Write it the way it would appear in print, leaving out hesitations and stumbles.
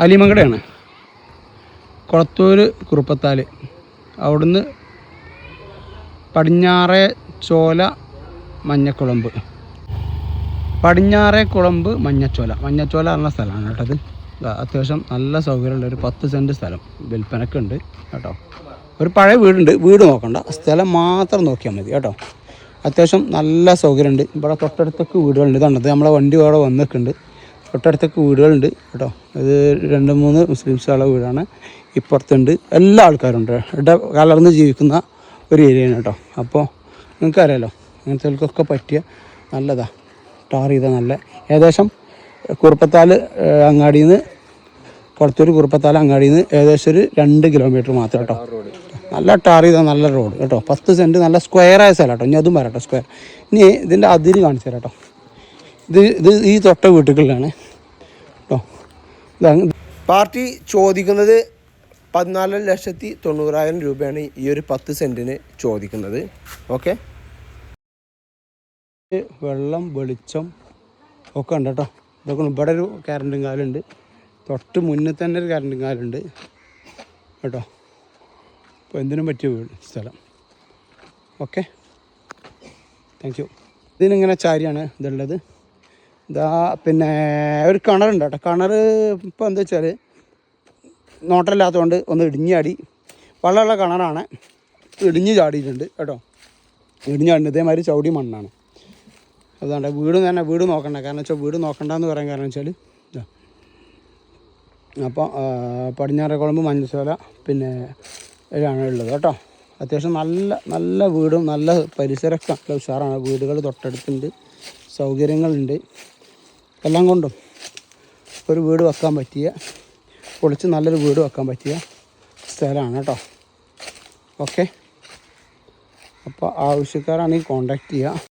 അലിമങ്കടയാണ്, കൊളത്തൂർ കുറുപ്പത്താൽ. അവിടുന്ന് പടിഞ്ഞാറേ ചോല മഞ്ഞക്കുളമ്പ്, പടിഞ്ഞാറേ കുളമ്പ് മഞ്ഞച്ചോല. മഞ്ഞച്ചോല പറഞ്ഞ സ്ഥലമാണ് കേട്ടത്. അത്യാവശ്യം നല്ല സൗകര്യമുള്ള ഒരു 10 സെൻറ്റ് സ്ഥലം വിൽപ്പനക്കുണ്ട് കേട്ടോ. ഒരു പഴയ വീടുണ്ട്, വീട് നോക്കണ്ട, സ്ഥലം മാത്രം നോക്കിയാൽ മതി കേട്ടോ. അത്യാവശ്യം നല്ല സൗകര്യമുണ്ട്. ഇവിടെ തൊട്ടടുത്തൊക്കെ വീടുകളുണ്ട്. ഇതാണത് നമ്മളെ വണ്ടി ഇവിടെ വന്നിട്ടുണ്ട്. തൊട്ടടുത്തൊക്കെ വീടുകളുണ്ട് കേട്ടോ. ഇത് 2-3 മുസ്ലിംസുകളുടെ വീടാണ്. ഇപ്പുറത്തുണ്ട്, എല്ലാ ആൾക്കാരുണ്ട്. കലർന്ന് ജീവിക്കുന്ന ഒരു ഏരിയയാണ് കേട്ടോ. അപ്പോൾ നിങ്ങൾക്കറിയാലോ, അങ്ങനത്തെവർക്കൊക്കെ പറ്റിയ നല്ലതാണ്. ടാർ ചെയ്താൽ നല്ല, ഏകദേശം കുറുപ്പത്താൽ അങ്ങാടിയിൽ നിന്ന്, കൊളത്തൂർ കുറുപ്പത്താൽ അങ്ങാടിയിൽ നിന്ന് ഏകദേശം ഒരു 2 കിലോമീറ്റർ മാത്രം കേട്ടോ. നല്ല ടാർ ചെയ്താൽ നല്ല റോഡ് കേട്ടോ. 10 സെൻറ്റ് നല്ല സ്ക്വയറായ സ്ഥലം കേട്ടോ. ഇനി അതും വരാട്ടോ സ്ക്വയർ. ഇനി ഇതിൻ്റെ അതിര് കാണിച്ചു തരാം കേട്ടോ. ഇത് ഈ തൊട്ട വീട്ടുകളിലാണ് കേട്ടോ. പാർട്ടി ചോദിക്കുന്നത് 14,90,000 രൂപയാണ് ഈ ഒരു 10 സെൻറ്റിന് ചോദിക്കുന്നത്. ഓക്കെ, വെള്ളം വെളിച്ചം ഒക്കെ ഉണ്ട് കേട്ടോ. ഇതൊക്കെ ഇവിടെ ഒരു കറണ്ടും കാലുണ്ട്, തൊട്ട് മുന്നിൽ തന്നെ ഒരു കറണ്ടും കാലുണ്ട് കേട്ടോ. അപ്പോൾ എന്തിനും പറ്റിയ വീട് സ്ഥലം. Okay, thank you. ഇതിനിങ്ങനെ ചാരിയാണ് ഇതുള്ളത്. ഇതാ പിന്നെ ഒരു കിണറുണ്ട് കേട്ടോ. കിണർ ഇപ്പോൾ എന്താ വെച്ചാൽ നോട്ടമില്ലാത്തതുകൊണ്ട് ഒന്ന് ഇടിഞ്ഞാടി. വെള്ളമുള്ള കിണറാണ്, ഇടിഞ്ഞ് ചാടിയിട്ടുണ്ട് കേട്ടോ. ഇടിഞ്ഞ് ചാടി ഇതേമാതിരി ചവിടി മണ്ണാണ്. അതുകൊണ്ട് വീട് നോക്കണ്ട. കാരണം വെച്ചാൽ വീട് നോക്കണ്ടെന്ന് പറയാൻ കാരണം വെച്ചാൽ അപ്പോൾ പടിഞ്ഞാറേക്കുളമ്പ് മഞ്ഞച്ചോല പിന്നെ ഇതിലാണ് ഉള്ളത് കേട്ടോ. അത്യാവശ്യം നല്ല വീടും നല്ല പരിസരമൊക്കെ നല്ല ഉഷാറാണ്. വീടുകൾ തൊട്ടടുത്തുണ്ട്, സൗകര്യങ്ങളുണ്ട്, എല്ലാം കൊണ്ടും ഒരു വീട് വെക്കാൻ പറ്റിയ, പൊളിച്ച് നല്ലൊരു വീട് വെക്കാൻ പറ്റിയ സ്ഥലമാണ് കേട്ടോ. ഓക്കെ, അപ്പോൾ ആവശ്യക്കാരാണെങ്കിൽ കോൺടാക്റ്റ് ചെയ്യുക.